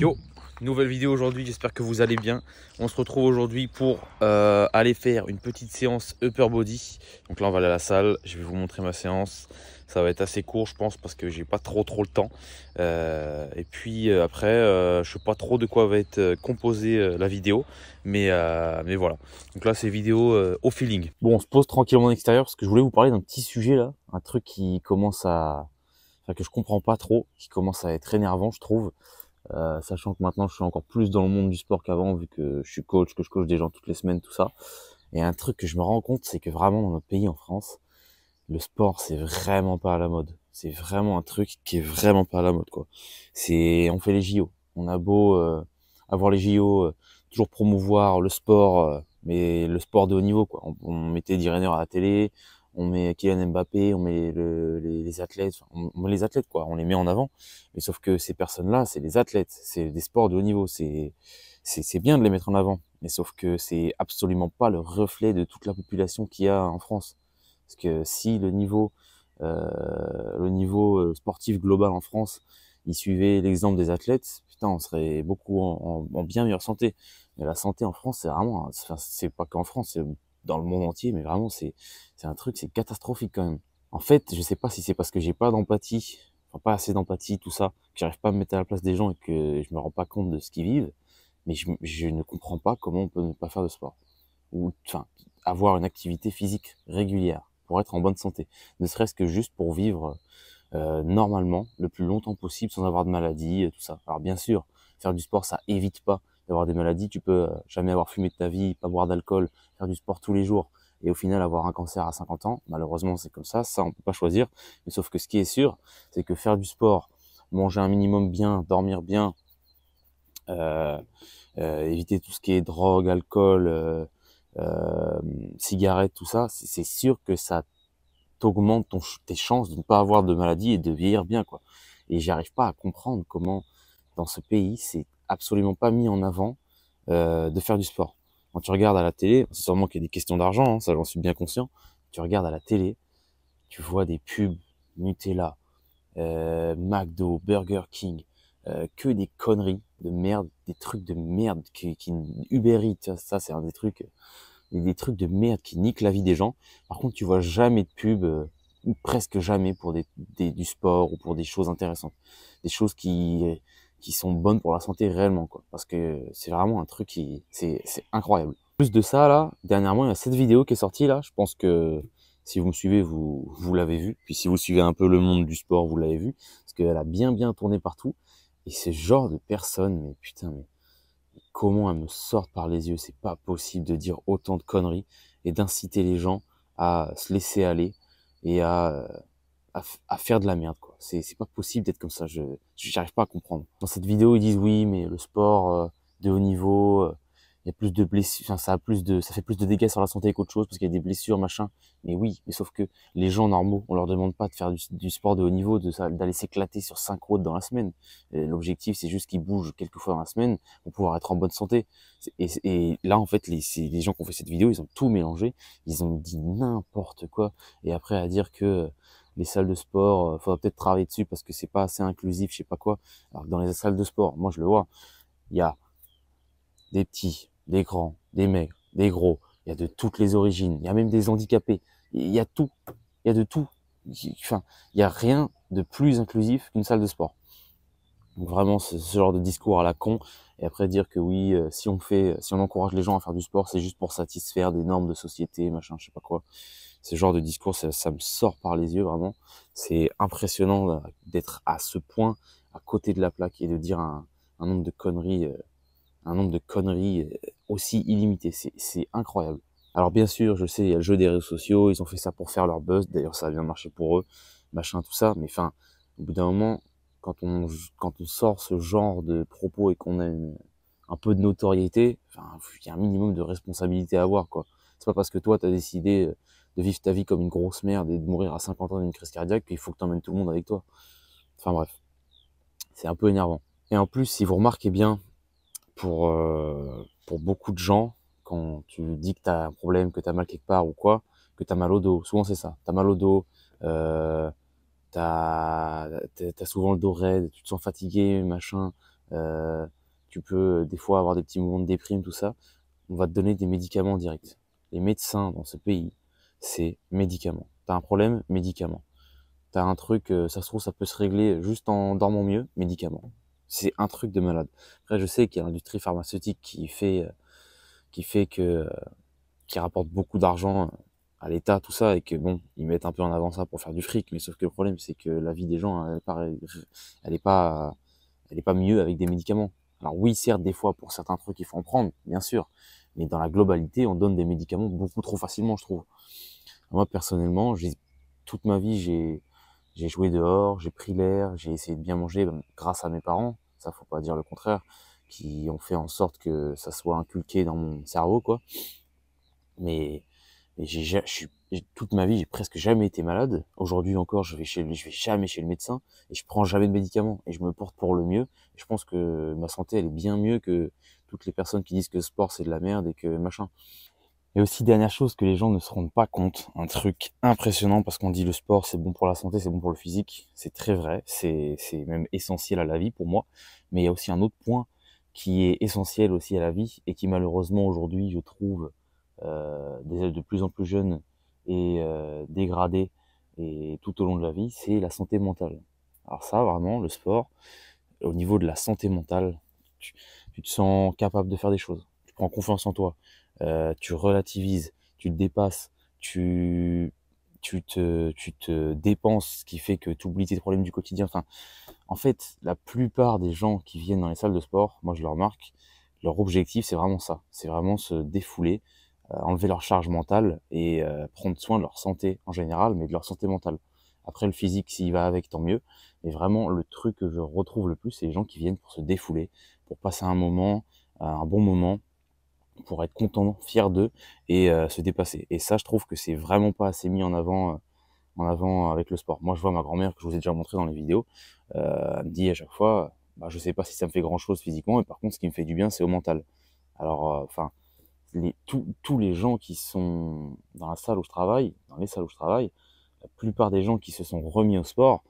Yo, nouvelle vidéo aujourd'hui, j'espère que vous allez bien. On se retrouve aujourd'hui pour aller faire une petite séance upper body. Donc là on va aller à la salle, je vais vous montrer ma séance. Ça va être assez court je pense parce que j'ai pas trop le temps. Et puis après, je sais pas trop de quoi va être composée la vidéo. Mais voilà, donc là c'est vidéo au feeling. Bon, on se pose tranquillement en extérieur parce que je voulais vous parler d'un petit sujet là. Un truc qui commence à... Enfin, que je comprends pas trop, qui commence à être énervant je trouve. Sachant que maintenant je suis encore plus dans le monde du sport qu'avant vu que je suis coach, que je coach des gens toutes les semaines, tout ça. Et un truc que je me rends compte, c'est que vraiment dans notre pays, en France, le sport c'est vraiment pas à la mode. C'est vraiment un truc qui est vraiment pas à la mode quoi. On fait les JO. On a beau avoir les JO, toujours promouvoir le sport, mais le sport de haut niveau quoi. On mettait Teddy Riner à la télé, on met Kylian Mbappé, on met les athlètes, enfin, on met les athlètes quoi, on les met en avant. Mais sauf que ces personnes-là, c'est des athlètes, c'est des sports de haut niveau, c'est bien de les mettre en avant. Mais sauf que c'est absolument pas le reflet de toute la population qu'il y a en France. Parce que si le niveau sportif global en France, il suivait l'exemple des athlètes, putain, on serait beaucoup en bien meilleure santé. Mais la santé en France, c'est vraiment, enfin, c'est pas qu'en France, c'est dans le monde entier, mais vraiment, c'est un truc, c'est catastrophique quand même. En fait, je sais pas si c'est parce que j'ai pas d'empathie, enfin pas assez d'empathie, tout ça, que j'arrive pas à me mettre à la place des gens et que je me rends pas compte de ce qu'ils vivent, mais je ne comprends pas comment on peut ne pas faire de sport. Ou, enfin, avoir une activité physique régulière pour être en bonne santé. Ne serait-ce que juste pour vivre normalement, le plus longtemps possible sans avoir de maladie, tout ça. Alors bien sûr, faire du sport, ça évite pas d'avoir des maladies. Tu peux jamais avoir fumé de ta vie, pas boire d'alcool, faire du sport tous les jours et au final avoir un cancer à 50 ans. Malheureusement, c'est comme ça on peut pas choisir. Mais sauf que ce qui est sûr, c'est que faire du sport, manger un minimum bien, dormir bien, euh, éviter tout ce qui est drogue, alcool, cigarettes, tout ça, c'est sûr que ça t'augmente tes chances de ne pas avoir de maladie et de vieillir bien, quoi. Et j'arrive pas à comprendre comment, dans ce pays, c'est absolument pas mis en avant de faire du sport. Quand tu regardes à la télé, c'est sûrement qu'il y a des questions d'argent, hein, ça j'en suis bien conscient. Tu regardes à la télé, tu vois des pubs Nutella, McDo, Burger King, que des conneries de merde, des trucs de merde qui Uber Eats, ça c'est un des trucs de merde qui niquent la vie des gens. Par contre, tu vois jamais de pub, ou presque jamais pour du sport ou pour des choses intéressantes, des choses qui sont bonnes pour la santé réellement, quoi. Parce que c'est vraiment un truc c'est incroyable. En plus de ça, là, dernièrement, il y a cette vidéo qui est sortie là. Je pense que si vous me suivez, vous l'avez vu. Puis si vous suivez un peu le monde du sport, vous l'avez vu, parce qu'elle a bien tourné partout. Et ce genre de personnes, mais putain, mais comment elles me sortent par les yeux. C'est pas possible de dire autant de conneries et d'inciter les gens à se laisser aller et à faire de la merde, quoi. C'est pas possible d'être comme ça. J'arrive pas à comprendre. Dans cette vidéo, ils disent oui, mais le sport de haut niveau, il y a plus de blessures, enfin, ça fait plus de dégâts sur la santé qu'autre chose parce qu'il y a des blessures, machin. Mais oui, mais sauf que les gens normaux, on leur demande pas de faire du sport de haut niveau, d'aller s'éclater sur 5 routes dans la semaine. L'objectif, c'est juste qu'ils bougent quelques fois dans la semaine pour pouvoir être en bonne santé. Et là, en fait, les gens qui ont fait cette vidéo, ils ont tout mélangé. Ils ont dit n'importe quoi. Et après, à dire que les salles de sport, faudra peut-être travailler dessus parce que c'est pas assez inclusif, je sais pas quoi. Alors que dans les salles de sport, moi, je le vois, il y a des petits, des grands, des maigres, des gros. Il y a de toutes les origines. Il y a même des handicapés. Il y a tout. Il y a de tout. Enfin, il y a rien de plus inclusif qu'une salle de sport. Donc vraiment, ce genre de discours à la con. Et après dire que oui, si on encourage les gens à faire du sport, c'est juste pour satisfaire des normes de société, machin, je sais pas quoi. Ce genre de discours, ça me sort par les yeux vraiment. C'est impressionnant d'être à ce point à côté de la plaque et de dire un nombre de conneries. Un nombre de conneries aussi illimité. C'est incroyable. Alors bien sûr, je sais, il y a le jeu des réseaux sociaux, ils ont fait ça pour faire leur buzz, d'ailleurs ça a bien marché pour eux, machin, tout ça, mais enfin, au bout d'un moment, quand on sort ce genre de propos et qu'on a un peu de notoriété, enfin, il y a un minimum de responsabilité à avoir, quoi. C'est pas parce que toi, t'as décidé de vivre ta vie comme une grosse merde et de mourir à 50 ans d'une crise cardiaque qu'il faut que t'emmènes tout le monde avec toi. Enfin bref, c'est un peu énervant. Et en plus, si vous remarquez bien, pour beaucoup de gens, quand tu dis que tu as un problème, que tu as mal quelque part ou quoi, que tu as mal au dos, souvent c'est ça, tu as mal au dos, t'as souvent le dos raide, tu te sens fatigué, machin, Tu peux des fois avoir des petits moments de déprime, tout ça. On va te donner des médicaments directs. Les médecins dans ce pays, c'est médicaments. T'as un problème, médicaments. T'as un truc, ça se trouve, ça peut se régler juste en dormant mieux, médicaments. C'est un truc de malade. Après, je sais qu'il y a l'industrie pharmaceutique qui fait que, qui rapporte beaucoup d'argent à l'État, tout ça, et que bon, ils mettent un peu en avant ça pour faire du fric. Mais sauf que le problème, c'est que la vie des gens, elle est pas, elle est pas mieux avec des médicaments. Alors oui, certes, des fois, pour certains trucs, il faut en prendre, bien sûr. Mais dans la globalité, on donne des médicaments beaucoup trop facilement, je trouve. Moi, personnellement, toute ma vie, j'ai joué dehors, j'ai pris l'air, j'ai essayé de bien manger, grâce à mes parents. Ça, faut pas dire le contraire, qui ont fait en sorte que ça soit inculqué dans mon cerveau, quoi. Mais, mais toute ma vie, j'ai presque jamais été malade. Aujourd'hui encore, je vais jamais chez le médecin et je prends jamais de médicaments et je me porte pour le mieux. Et je pense que ma santé, elle est bien mieux que toutes les personnes qui disent que le sport c'est de la merde et que machin. Et aussi, dernière chose que les gens ne se rendent pas compte, un truc impressionnant parce qu'on dit le sport c'est bon pour la santé, c'est bon pour le physique. C'est très vrai, c'est même essentiel à la vie pour moi. Mais il y a aussi un autre point qui est essentiel aussi à la vie et qui malheureusement aujourd'hui, je trouve, de plus en plus jeunes et dégradé et tout au long de la vie, c'est la santé mentale. Alors ça, vraiment, le sport, au niveau de la santé mentale, tu, tu te sens capable de faire des choses. Tu prends confiance en toi, tu relativises, tu te dépasses, tu te dépenses, ce qui fait que tu oublies tes problèmes du quotidien. Enfin, en fait, la plupart des gens qui viennent dans les salles de sport, moi je le remarque, leur objectif c'est vraiment ça. C'est vraiment se défouler, enlever leur charge mentale et prendre soin de leur santé en général, mais de leur santé mentale. Après le physique, s'il va avec, tant mieux. Mais vraiment, le truc que je retrouve le plus, c'est les gens qui viennent pour se défouler, pour passer un moment, un bon moment, pour être content, fier d'eux et se dépasser. Et ça, je trouve que c'est vraiment pas assez mis en avant avec le sport. Moi, je vois ma grand-mère que je vous ai déjà montré dans les vidéos, elle me dit à chaque fois, bah, je sais pas si ça me fait grand-chose physiquement, mais par contre, ce qui me fait du bien, c'est au mental. Alors, enfin, tous les gens qui sont dans la salle où je travaille, dans les salles où je travaille, la plupart des gens qui se sont remis au sport,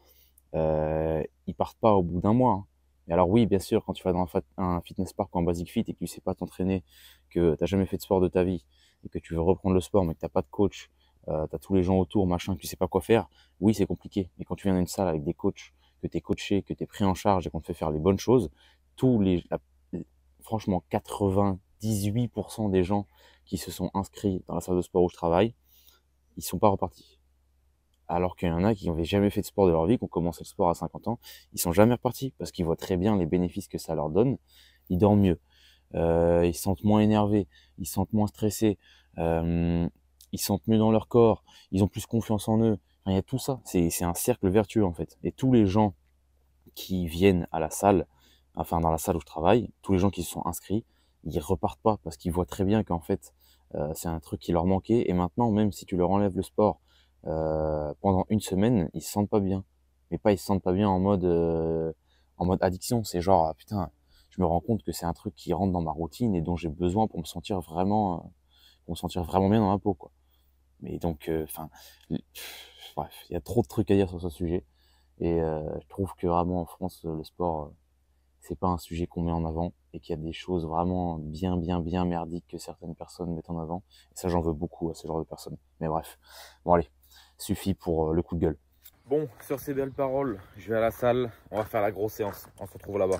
ils partent pas au bout d'un mois, hein. Et alors oui, bien sûr, quand tu vas dans un fitness park ou un basic fit et que tu sais pas t'entraîner, que t'as jamais fait de sport de ta vie et que tu veux reprendre le sport mais que t'as pas de coach, t'as tous les gens autour, machin, que tu sais pas quoi faire, oui, c'est compliqué. Mais quand tu viens dans une salle avec des coachs, que t'es coaché, que t'es pris en charge et qu'on te fait faire les bonnes choses, tous les, la- franchement, 98% des gens qui se sont inscrits dans la salle de sport où je travaille, ils sont pas repartis. Alors qu'il y en a qui n'avaient jamais fait de sport de leur vie, qui ont commencé le sport à 50 ans, ils sont jamais repartis parce qu'ils voient très bien les bénéfices que ça leur donne. Ils dorment mieux, ils se sentent moins énervés, ils se sentent moins stressés, euh, ils se sentent mieux dans leur corps, ils ont plus confiance en eux. Enfin, il y a tout ça. C'est un cercle vertueux en fait. Et tous les gens qui viennent à la salle, enfin dans la salle où je travaille, tous les gens qui se sont inscrits, ils repartent pas parce qu'ils voient très bien qu'en fait c'est un truc qui leur manquait et maintenant même si tu leur enlèves le sport pendant une semaine, ils se sentent pas bien. Mais pas ils se sentent pas bien en mode addiction, c'est genre ah, putain, je me rends compte que c'est un truc qui rentre dans ma routine et dont j'ai besoin pour me sentir vraiment bien dans ma peau quoi. Mais donc enfin bref, il y a trop de trucs à dire sur ce sujet. Et je trouve que vraiment en France, le sport, c'est pas un sujet qu'on met en avant et qu'il y a des choses vraiment bien merdiques que certaines personnes mettent en avant. Et ça, j'en veux beaucoup à ce genre de personnes. Mais bref, bon allez, suffit pour le coup de gueule. Bon, sur ces belles paroles, je vais à la salle, on va faire la grosse séance. On se retrouve là-bas.